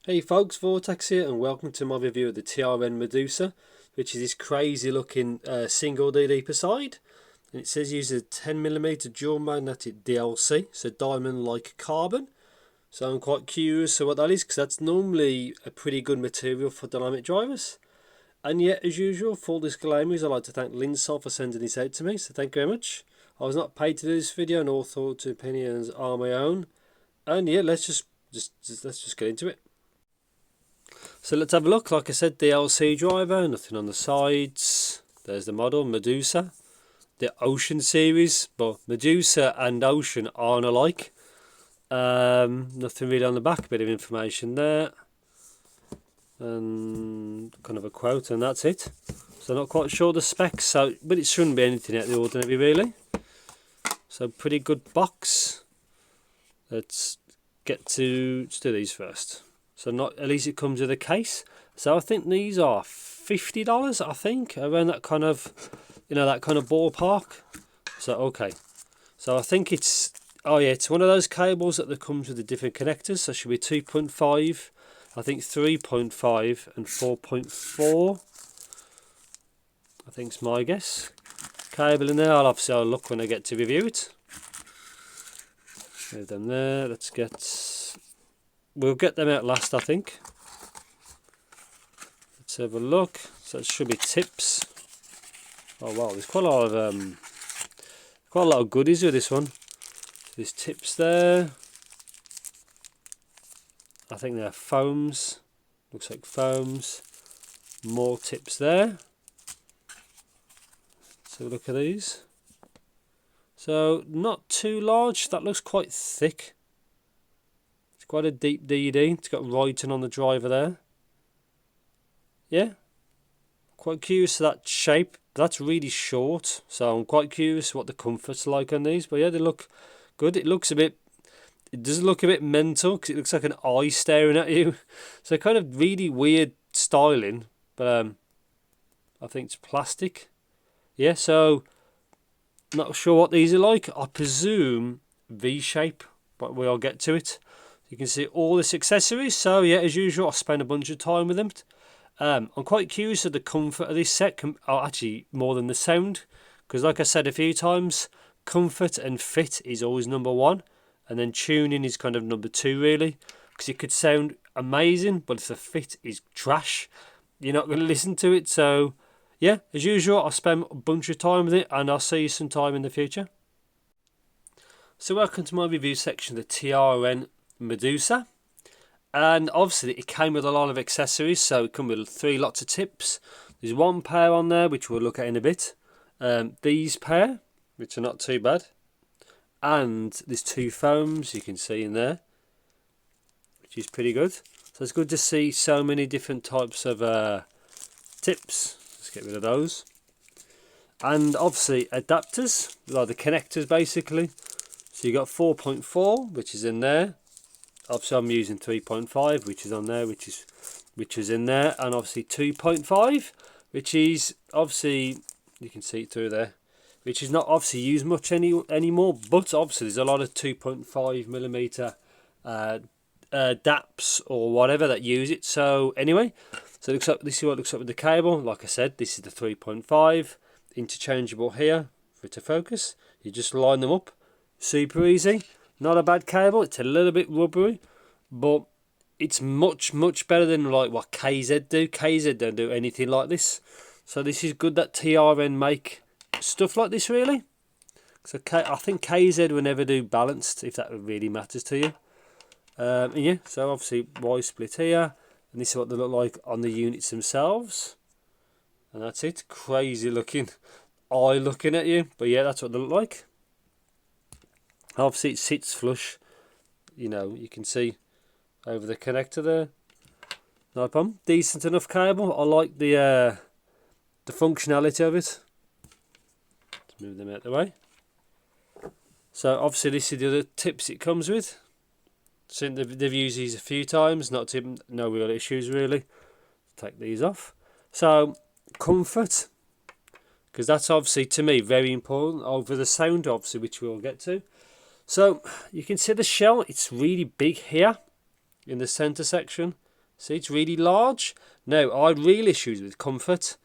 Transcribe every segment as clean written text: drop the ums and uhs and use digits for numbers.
Hey folks, Vortex here and welcome to my review of the TRN Medusa, which is this crazy looking single DD per side. And it says use a 10mm dual magnetic DLC, so diamond like carbon. So I'm quite curious of what that is, because that's normally a pretty good material for dynamic drivers. And yet, as usual, full disclaimers, I'd like to thank Linsol for sending this out to me, so thank you very much. I was not paid to do this video, and all thoughts and opinions are my own. And yeah, let's just get into it. So let's have a look. Like I said, DLC driver, nothing on the sides. There's the model, Medusa. The Ocean series, but Medusa and Ocean aren't alike. Nothing really on the back, bit of information there. And kind of a quote, and that's it. So not quite sure the specs, so but it shouldn't be anything out of the ordinary really. So pretty good box. Let's do these first. So not at least it comes with a case. So I think these are $50. I think around that kind of, that kind of ballpark. So okay. So I think it's it's one of those cables that comes with the different connectors. So it should be 2.5, I think 3.5 and 4.4. I think it's my guess. Cable in there. I'll look when I get to review it. Leave them there. We'll get them out last, I think. Let's have a look. So it should be tips. Oh wow, there's quite a lot of goodies with this one. There's tips there. I think they're foams. Looks like foams. More tips there. Let's have a look at these. So not too large. That looks quite thick. Quite a deep DD. It's got writing on the driver there. Yeah. Quite curious to that shape. That's really short. So I'm quite curious what the comfort's like on these. But yeah, they look good. It does look a bit mental because it looks like an eye staring at you. So kind of really weird styling. But I think it's plastic. Yeah, so not sure what these are like. I presume V-shape, but we'll get to it. You can see all this accessories. So yeah, as usual, I spend a bunch of time with them. I'm quite curious of the comfort of this set. Actually, more than the sound, because like I said a few times, comfort and fit is always number one, and then tuning is kind of number two really. Because it could sound amazing, but if the fit is trash, you're not going to listen to it. So yeah, as usual, I'll spend a bunch of time with it, and I'll see you sometime in the future. So welcome to my review section of the TRN Medusa, and obviously it came with a lot of accessories. So it comes with 3 lots of tips. There's one pair on there which we'll look at in a bit, these pair which are not too bad, and there's 2 foams you can see in there, which is pretty good. So it's good to see so many different types of tips. Let's get rid of those. And obviously adapters, like the connectors basically. So you got 4.4 which is in there. Obviously I'm using 3.5 which is on there, which is in there, and obviously 2.5 which is obviously, you can see it through there, which is not obviously used much anymore, but obviously there's a lot of 2.5mm DAPs or whatever that use it. So anyway, so it looks like, this is what it looks like with the cable. Like I said, this is the 3.5, interchangeable here for it to focus. You just line them up, super easy. Not a bad cable. It's a little bit rubbery, but it's much better than like what KZ do. KZ don't do anything like this. So this is good that TRN make stuff like this really. So I think KZ will never do balanced, if that really matters to you. And yeah, so obviously Y split here, and this is what they look like on the units themselves. And that's it. Crazy looking eye looking at you, but yeah, that's what they look like. Obviously it sits flush, you can see over the connector there. No problem. Decent enough cable. I like the functionality of it. Let's move them out of the way. So obviously this is the other tips it comes with. So they've used these a few times, no real issues really. Take these off. So comfort, because that's obviously to me very important over the sound obviously, which we'll get to. So you can see the shell, it's really big here in the center section. See, it's really large. Now, I had real issues with comfort.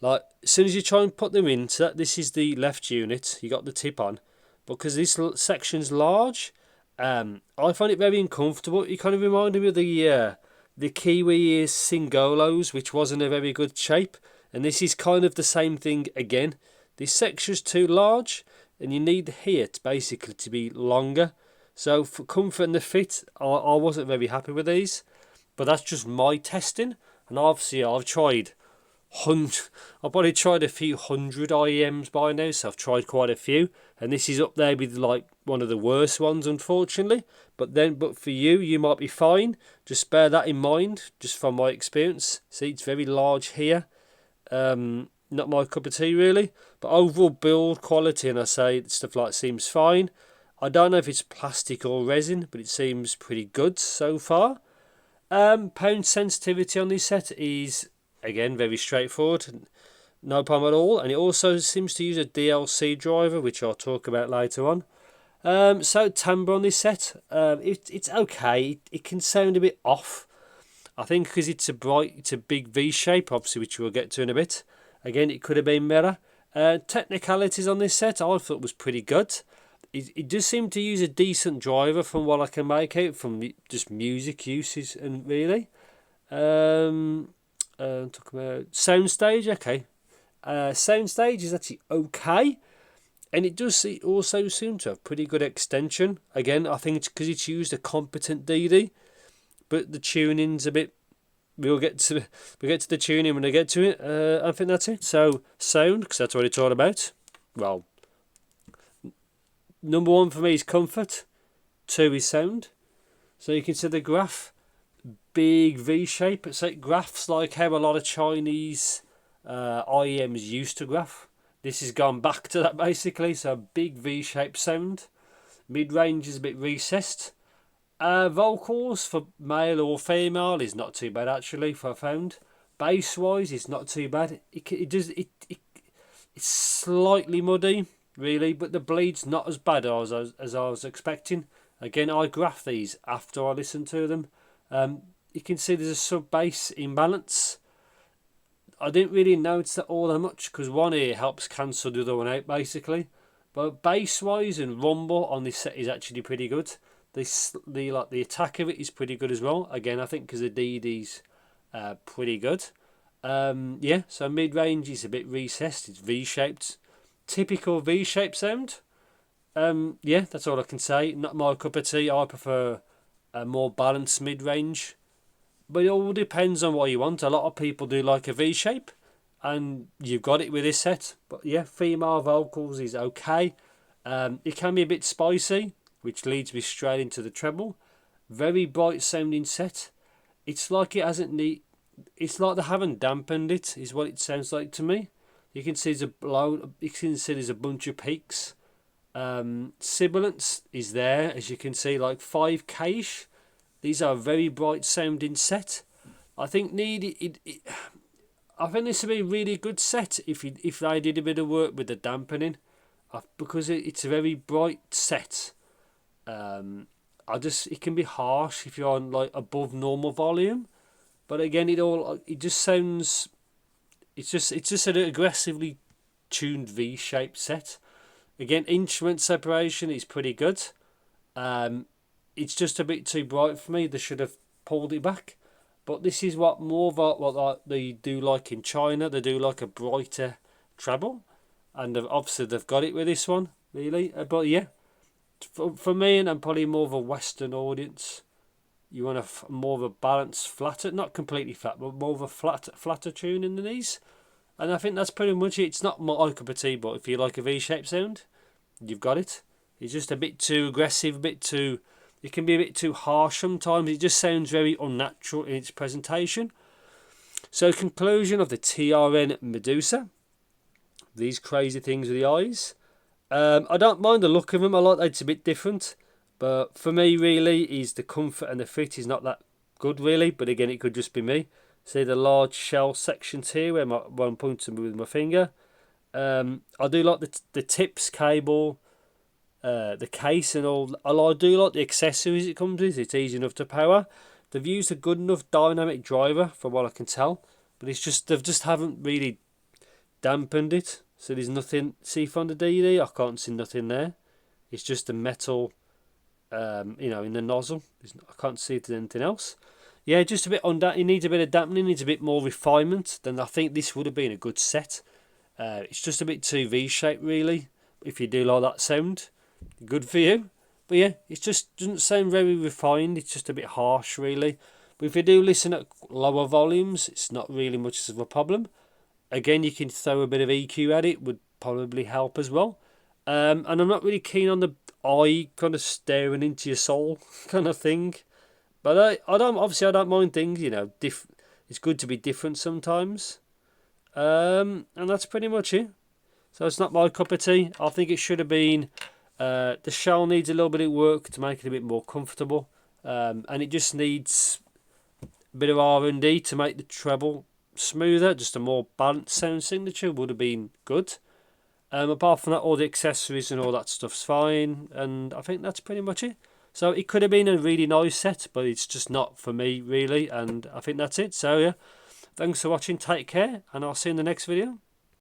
Like, as soon as you try and put them in, so this is the left unit, you got the tip on, but because this section's large, I find it very uncomfortable. It kind of reminded me of the Kiwi ears Singolos, which wasn't a very good shape, and this is kind of the same thing again. This section's too large, and you need the height basically to be longer. So for comfort and the fit, I wasn't very happy with these, but that's just my testing, and obviously I've tried I've probably tried a few hundred IEMs by now, so I've tried quite a few, and this is up there with like one of the worst ones, unfortunately. But for you, you might be fine. Just bear that in mind, just from my experience. See, it's very large here. Not my cup of tea really, but overall build quality, and I say stuff like seems fine. I don't know if it's plastic or resin, but it seems pretty good so far. Pound sensitivity on this set is again very straightforward, no problem at all, and it also seems to use a DLC driver, which I'll talk about later on. So timbre on this set, it's okay. It can sound a bit off, I think, because it's a big V shape, obviously, which we'll get to in a bit. Again, it could have been better. Technicalities on this set I thought was pretty good. It does seem to use a decent driver from what I can make out from just music uses, and really. Talking about soundstage, okay. Soundstage is actually okay, and it does also seem to have pretty good extension. Again, I think it's because it's used a competent DD, but the tuning's a bit. We'll get to the tuning when I get to it. I think that's it. So sound, because that's what it's all about. Well, number one for me is comfort. 2 is sound. So you can see the graph. Big V shape. It's like graphs like how a lot of Chinese IEMs used to graph. This has gone back to that basically. So big V shape sound. Mid range is a bit recessed. Vocals for male or female is not too bad actually. For I found bass wise, it's not too bad. It's slightly muddy really, but the bleed's not as bad as I was expecting. Again, I graph these after I listen to them. You can see there's a sub-bass imbalance. I didn't really notice that all that much because one ear helps cancel the other one out basically. But bass-wise and rumble on this set is actually pretty good. The attack of it is pretty good as well. Again, I think because the DD's pretty good. Yeah, so mid-range is a bit recessed. It's V-shaped. Typical V-shaped sound. Yeah, that's all I can say. Not my cup of tea. I prefer a more balanced mid-range. But it all depends on what you want. A lot of people do like a V shape, and you've got it with this set. But yeah, female vocals is okay. It can be a bit spicy, which leads me straight into the treble. Very bright sounding set. It's like it hasn't it's like they haven't dampened it, is what it sounds like to me. You can see there's a bunch of peaks. Sibilance is there, as you can see, like 5k-ish. These are a very bright sounding set. I think I think this would be a really good set if they did a bit of work with the dampening, because it's a very bright set. It can be harsh if you're on like above normal volume, but again it just sounds. It's just an aggressively tuned V-shaped set. Again, instrument separation is pretty good. It's just a bit too bright for me. They should have pulled it back. But this is what they do like in China. They do like a brighter treble. And obviously they've got it with this one, really. But yeah, for me, and I'm probably more of a Western audience, you want more of a balanced, flatter, not completely flat, but more of a flatter tune in the knees. And I think that's pretty much it. It's not my cup of tea, but if you like a V-shaped sound, you've got it. It's just a bit too aggressive, it can be a bit too harsh sometimes. It just sounds very unnatural in its presentation. So, conclusion of the TRN Medusa. These crazy things with the eyes. I don't mind the look of them. I like that it's a bit different. But for me, really, is the comfort and the fit is not that good, really. But again, it could just be me. See the large shell sections here where I'm pointing with my finger. I do like the tips cable. The case and all. I do like the accessories it comes with. It's easy enough to power, they've used a good enough dynamic driver from what I can tell, but it's just they've just haven't really dampened it. So there's nothing. See from the DD, I can't see nothing there. It's just a metal, in the nozzle. I can't see it as anything else. Yeah, just a bit on that. It needs a bit of dampening. Needs a bit more refinement. Then I think this would have been a good set. It's just a bit too V-shaped, really. If you do like that sound, good for you. But yeah, it just doesn't sound very refined. It's just a bit harsh, really. But if you do listen at lower volumes, it's not really much of a problem. Again, you can throw a bit of EQ at it, would probably help as well. And I'm not really keen on the eye kind of staring into your soul kind of thing. But I don't mind things, it's good to be different sometimes. And that's pretty much it. So it's not my cup of tea. I think it should have been. The shell needs a little bit of work to make it a bit more comfortable, and it just needs a bit of R&D to make the treble smoother. Just a more balanced sound signature would have been good. Apart from that, all the accessories and all that stuff's fine, and I think that's pretty much it. So it could have been a really nice set, but it's just not for me really, and I think that's it. So yeah, thanks for watching, take care, and I'll see you in the next video.